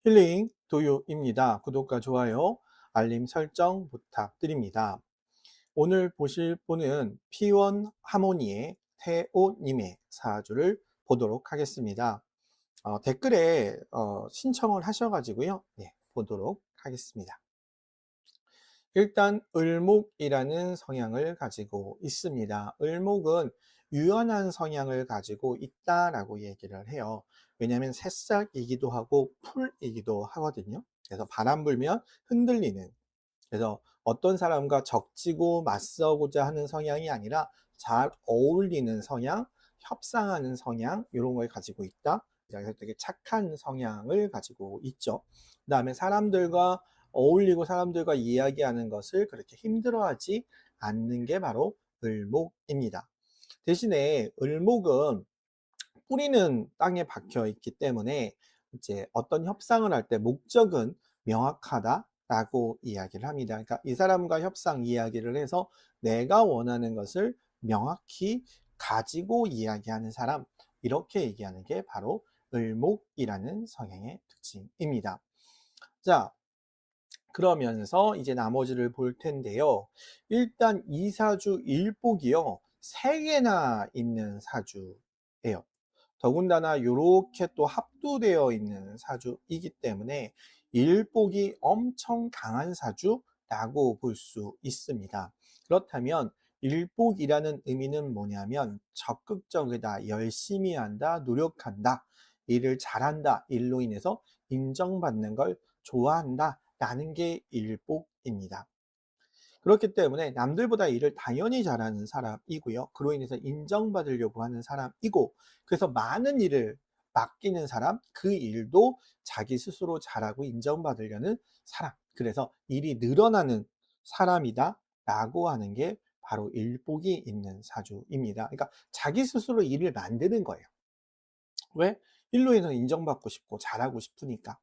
힐링 도요입니다. 구독과 좋아요, 알림 설정 부탁드립니다. 오늘 보실 분은 피원 하모니의 태오님의 사주를 보도록 하겠습니다. 댓글에 신청을 하셔가지고요. 네, 보도록 하겠습니다. 일단 을목이라는 성향을 가지고 있습니다. 을목은 유연한 성향을 가지고 있다라고 얘기를 해요. 왜냐하면 새싹이기도 하고 풀이기도 하거든요. 그래서 바람 불면 흔들리는, 그래서 어떤 사람과 적지고 맞서고자 하는 성향이 아니라 잘 어울리는 성향, 협상하는 성향, 이런 걸 가지고 있다. 그래서 되게 착한 성향을 가지고 있죠. 그 다음에 사람들과 어울리고 사람들과 이야기하는 것을 그렇게 힘들어하지 않는 게 바로 을목입니다. 대신에 을목은 뿌리는 땅에 박혀 있기 때문에 이제 어떤 협상을 할 때 목적은 명확하다라고 이야기를 합니다. 그러니까 이 사람과 협상 이야기를 해서 내가 원하는 것을 명확히 가지고 이야기하는 사람, 이렇게 얘기하는 게 바로 을목이라는 성향의 특징입니다. 자, 그러면서 이제 나머지를 볼 텐데요. 일단 이 사주 일복이요, 3개나 있는 사주예요. 더군다나 이렇게 또 합두되어 있는 사주이기 때문에 일복이 엄청 강한 사주라고 볼 수 있습니다. 그렇다면 일복이라는 의미는 뭐냐면 적극적이다, 열심히 한다, 노력한다, 일을 잘한다, 일로 인해서 인정받는 걸 좋아한다 라는 게 일복입니다. 그렇기 때문에 남들보다 일을 당연히 잘하는 사람이고요. 그로 인해서 인정받으려고 하는 사람이고, 그래서 많은 일을 맡기는 사람, 그 일도 자기 스스로 잘하고 인정받으려는 사람. 그래서 일이 늘어나는 사람이다 라고 하는 게 바로 일복이 있는 사주입니다. 그러니까 자기 스스로 일을 만드는 거예요. 왜? 일로 인해서 인정받고 싶고 잘하고 싶으니까.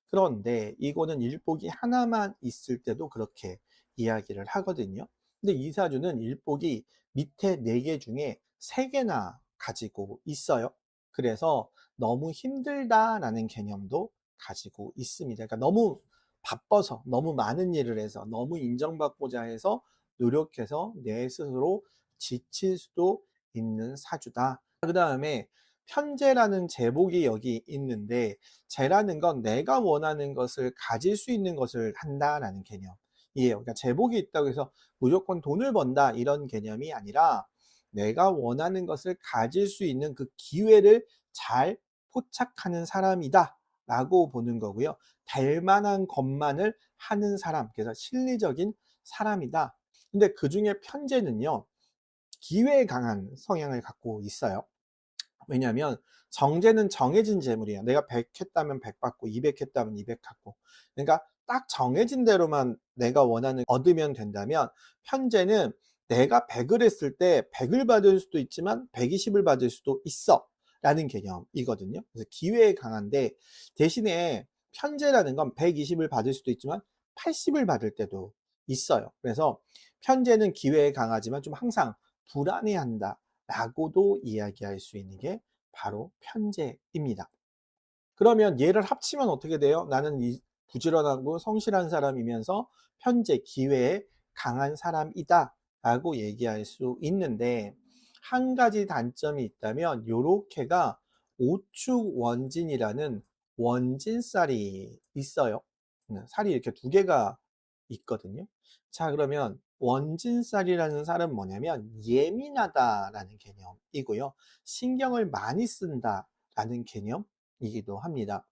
그런데 이거는 일복이 하나만 있을 때도 그렇게 이야기를 하거든요. 근데 이 사주는 일복이 밑에 4개 중에 3개나 가지고 있어요. 그래서 너무 힘들다라는 개념도 가지고 있습니다. 그러니까 너무 바빠서, 너무 많은 일을 해서, 너무 인정받고자 해서 노력해서 내 스스로 지칠 수도 있는 사주다. 그 다음에 편재라는 제복이 여기 있는데, 재라는 건 내가 원하는 것을 가질 수 있는 것을 한다라는 개념이에요. 그러니까 제복이 있다고 해서 무조건 돈을 번다 이런 개념이 아니라 내가 원하는 것을 가질 수 있는 그 기회를 잘 포착하는 사람이다 라고 보는 거고요. 될 만한 것만을 하는 사람, 그래서 실리적인 사람이다. 근데 그 중에 편재는요, 기회에 강한 성향을 갖고 있어요. 왜냐하면 정제는 정해진 재물이에요. 내가 100 했다면 100 받고 200 했다면 200 받고, 그러니까 딱 정해진 대로만 내가 원하는 얻으면 된다면, 편제는 내가 100을 했을 때 100을 받을 수도 있지만 120을 받을 수도 있어 라는 개념이거든요. 그래서 기회에 강한데, 대신에 편제라는 건 120을 받을 수도 있지만 80을 받을 때도 있어요. 그래서 편제는 기회에 강하지만 좀 항상 불안해한다 라고도 이야기할 수 있는 게 바로 편재입니다. 그러면 얘를 합치면 어떻게 돼요? 나는 부지런하고 성실한 사람이면서 편재, 기회에 강한 사람이다 라고 얘기할 수 있는데, 한 가지 단점이 있다면 요렇게가 오축 원진이라는 원진살이 있어요. 살이 이렇게 2개가 있거든요. 자, 그러면 원진살이라는 살은 뭐냐면 예민하다라는 개념이고요. 신경을 많이 쓴다라는 개념이기도 합니다.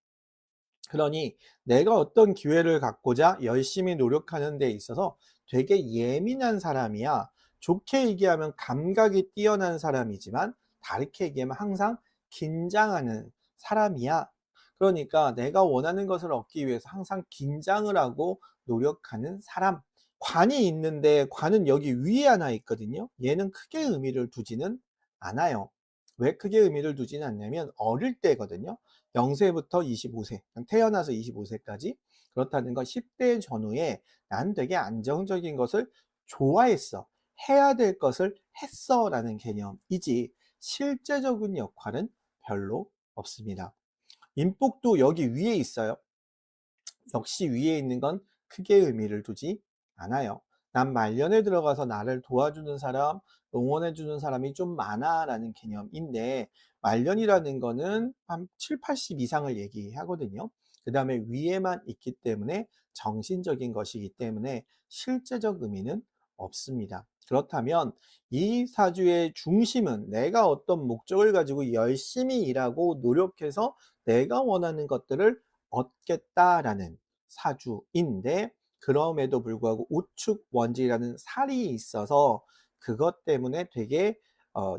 그러니 내가 어떤 기회를 갖고자 열심히 노력하는 데 있어서 되게 예민한 사람이야. 좋게 얘기하면 감각이 뛰어난 사람이지만 다르게 얘기하면 항상 긴장하는 사람이야. 그러니까 내가 원하는 것을 얻기 위해서 항상 긴장을 하고 노력하는 사람. 관이 있는데 관은 여기 위에 하나 있거든요. 얘는 크게 의미를 두지는 않아요. 왜 크게 의미를 두지는 않냐면 어릴 때거든요. 0세부터 25세, 태어나서 25세까지. 그렇다는 건 10대 전후에 난 되게 안정적인 것을 좋아했어, 해야 될 것을 했어 라는 개념이지 실제적인 역할은 별로 없습니다. 인복도 여기 위에 있어요. 역시 위에 있는 건 크게 의미를 두지 않아요. 난 말년에 들어가서 나를 도와주는 사람, 응원해주는 사람이 좀 많아라는 개념인데, 말년이라는 거는 한 7, 80 이상을 얘기하거든요. 그 다음에 위에만 있기 때문에 정신적인 것이기 때문에 실제적 의미는 없습니다. 그렇다면 이 사주의 중심은 내가 어떤 목적을 가지고 열심히 일하고 노력해서 내가 원하는 것들을 얻겠다라는 사주인데, 그럼에도 불구하고 우축 원지라는 살이 있어서 그것 때문에 되게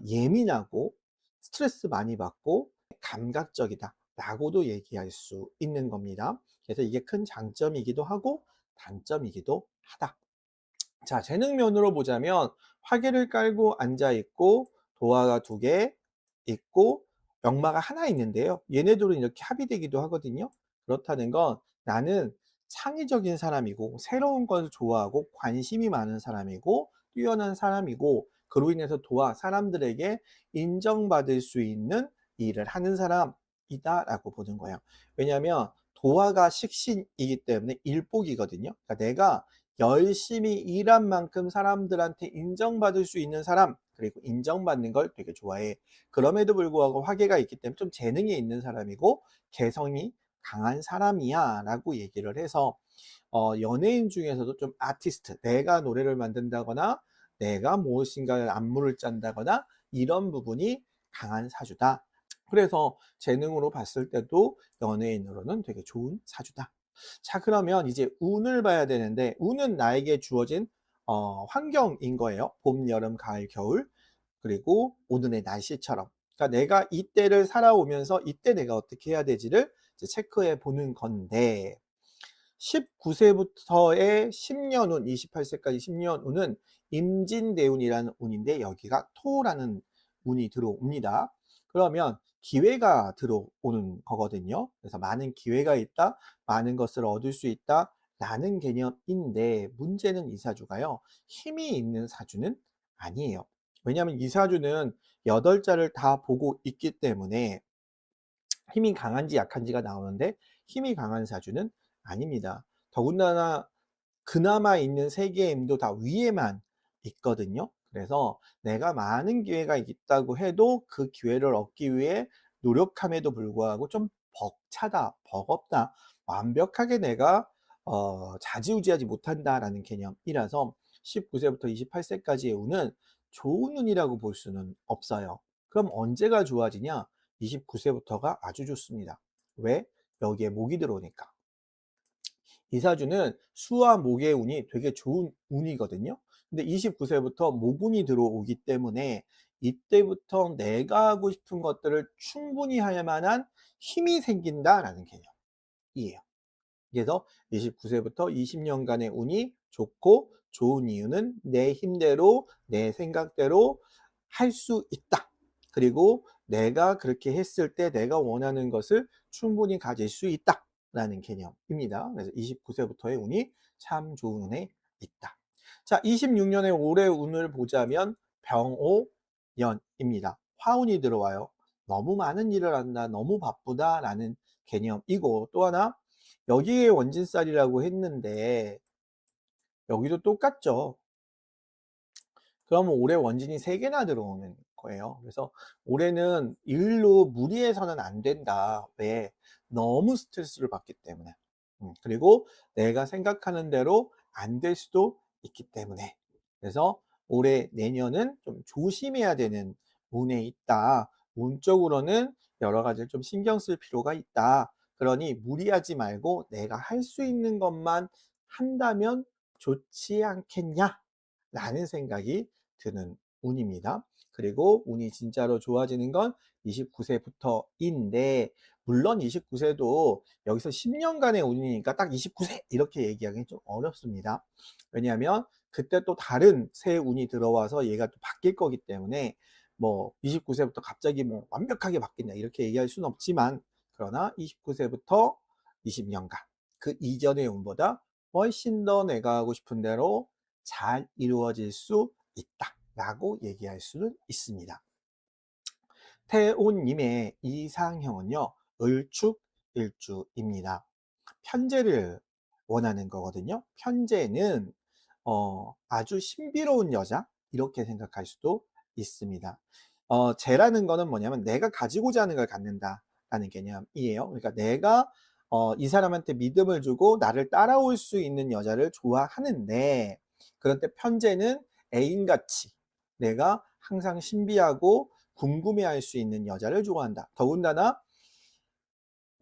예민하고 스트레스 많이 받고 감각적이다 라고도 얘기할 수 있는 겁니다. 그래서 이게 큰 장점이기도 하고 단점이기도 하다. 자, 재능면으로 보자면 화개를 깔고 앉아 있고 도화가 2개 있고 역마가 하나 있는데요. 얘네들은 이렇게 합의되기도 하거든요. 그렇다는 건 나는 창의적인 사람이고 새로운 걸 좋아하고 관심이 많은 사람이고 뛰어난 사람이고, 그로 인해서 도와 사람들에게 인정받을 수 있는 일을 하는 사람이다 라고 보는 거예요. 왜냐하면 도화가 식신이기 때문에 일복이거든요. 그러니까 내가 열심히 일한 만큼 사람들한테 인정받을 수 있는 사람, 그리고 인정받는 걸 되게 좋아해. 그럼에도 불구하고 화개가 있기 때문에 좀 재능이 있는 사람이고 개성이 강한 사람이야 라고 얘기를 해서, 연예인 중에서도 좀 아티스트, 내가 노래를 만든다거나 내가 무엇인가 안무를 짠다거나 이런 부분이 강한 사주다. 그래서 재능으로 봤을 때도 연예인으로는 되게 좋은 사주다. 자, 그러면 이제 운을 봐야 되는데, 운은 나에게 주어진 환경인 거예요. 봄, 여름, 가을, 겨울, 그리고 오늘의 날씨처럼. 그러니까 내가 이때를 살아오면서 이때 내가 어떻게 해야 되지를 이제 체크해 보는 건데, 19세부터의 10년 운, 28세까지 10년 운은 임진대운이라는 운인데 여기가 토라는 운이 들어옵니다. 그러면 기회가 들어오는 거거든요. 그래서 많은 기회가 있다, 많은 것을 얻을 수 있다 라는 개념인데, 문제는 이 사주가요, 힘이 있는 사주는 아니에요. 왜냐하면 이 사주는 8자를 다 보고 있기 때문에 힘이 강한지 약한지가 나오는데, 힘이 강한 사주는 아닙니다. 더군다나 그나마 있는 세 개의 힘도 다 위에만 있거든요. 그래서 내가 많은 기회가 있다고 해도 그 기회를 얻기 위해 노력함에도 불구하고 좀 벅차다, 버겁다, 완벽하게 내가 좌지우지하지 못한다라는 개념이라서 19세부터 28세까지의 운은 좋은 운이라고 볼 수는 없어요. 그럼 언제가 좋아지냐? 29세부터가 아주 좋습니다. 왜? 여기에 목이 들어오니까. 이 사주는 수와 목의 운이 되게 좋은 운이거든요. 근데 29세부터 목운이 들어오기 때문에 이때부터 내가 하고 싶은 것들을 충분히 할 만한 힘이 생긴다라는 개념이에요. 그래서 29세부터 20년간의 운이 좋고, 좋은 이유는 내 힘대로 내 생각대로 할 수 있다. 그리고 내가 그렇게 했을 때 내가 원하는 것을 충분히 가질 수 있다 라는 개념입니다. 그래서 29세부터의 운이 참 좋은 운에 있다. 자, 26년의 올해 운을 보자면 병오연입니다. 화운이 들어와요. 너무 많은 일을 한다, 너무 바쁘다 라는 개념이고, 또 하나 여기에 원진살이라고 했는데 여기도 똑같죠. 그러면 올해 원진이 3개나 들어오는 거예요. 그래서 올해는 일로 무리해서는 안 된다. 왜? 너무 스트레스를 받기 때문에. 그리고 내가 생각하는 대로 안 될 수도 있기 때문에. 그래서 올해 내년은 좀 조심해야 되는 운에 있다. 운적으로는 여러 가지를 좀 신경 쓸 필요가 있다. 그러니 무리하지 말고 내가 할 수 있는 것만 한다면 좋지 않겠냐? 라는 생각이 드는 운입니다. 그리고 운이 진짜로 좋아지는 건 29세부터인데, 물론 29세도 여기서 10년간의 운이니까 딱 29세 이렇게 얘기하기는 좀 어렵습니다. 왜냐하면 그때 또 다른 새 운이 들어와서 얘가 또 바뀔 거기 때문에, 뭐 29세부터 갑자기 뭐 완벽하게 바뀐다 이렇게 얘기할 수는 없지만, 그러나 29세부터 20년간 그 이전의 운보다 훨씬 더 내가 하고 싶은 대로 잘 이루어질 수 있다 라고 얘기할 수는 있습니다. 태온님의 이상형은요, 을축일주입니다. 편제를 원하는 거거든요. 편재는 아주 신비로운 여자 이렇게 생각할 수도 있습니다. 재라는 거는 뭐냐면 내가 가지고자 하는 걸 갖는다라는 개념이에요. 그러니까 내가 이 사람한테 믿음을 주고 나를 따라올 수 있는 여자를 좋아하는데, 그런데 편재는 애인같이 내가 항상 신비하고 궁금해할 수 있는 여자를 좋아한다. 더군다나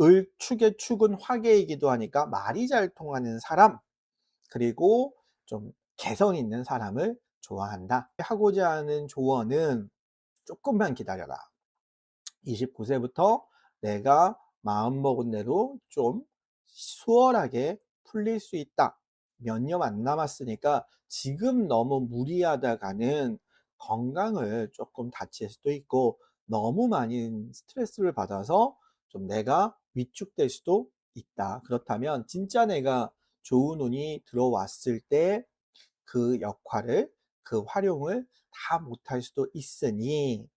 을축의 축은 화계이기도 하니까 말이 잘 통하는 사람, 그리고 좀 개성 있는 사람을 좋아한다. 하고자 하는 조언은 조금만 기다려라. 29세부터 내가 마음먹은 대로 좀 수월하게 풀릴 수 있다. 몇 년 안 남았으니까 지금 너무 무리하다가는 건강을 조금 다칠 수도 있고 너무 많이 스트레스를 받아서 좀 내가 위축될 수도 있다. 그렇다면 진짜 내가 좋은 운이 들어왔을 때 그 역할을, 그 활용을 다 못할 수도 있으니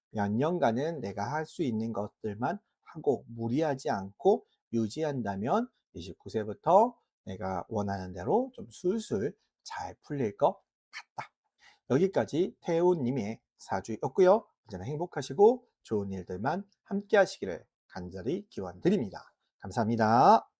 몇 년간은 내가 할 수 있는 것들만 하고 무리하지 않고 유지한다면 29세부터 내가 원하는 대로 좀 술술 잘 풀릴 것 같다. 여기까지 태호님의 사주였고요. 언제나 행복하시고 좋은 일들만 함께 하시기를 간절히 기원드립니다. 감사합니다.